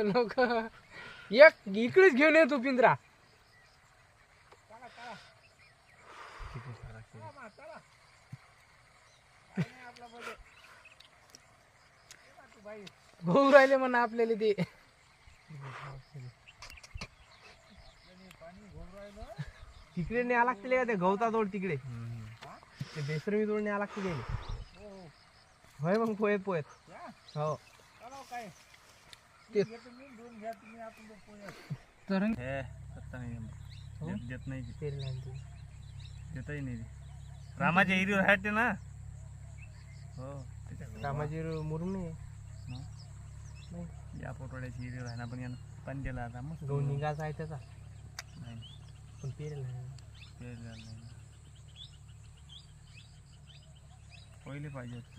लोक एक इकडेच घेऊन येतो पिंजरा. भाऊ राहिले म्हणा आपल्याला ते. तिकडे न्याय लागतील का ते गवता तोड तिकडे ते बेसरमी तोड न्याय लागते होय मग पोहेत पोहेत हो तर देत नाही देतही नाही रामाच्या हिरीवर राहते ना. हो रामाजी मुरुम नाही या पोटवाड्याची हिरीवर आहे ना पण यानं पाणी दिला आता मस्त गहू निघायचा आहे त्याचा नाही पण पेरेल पेरलेला नाही पहिले पाहिजे होतं.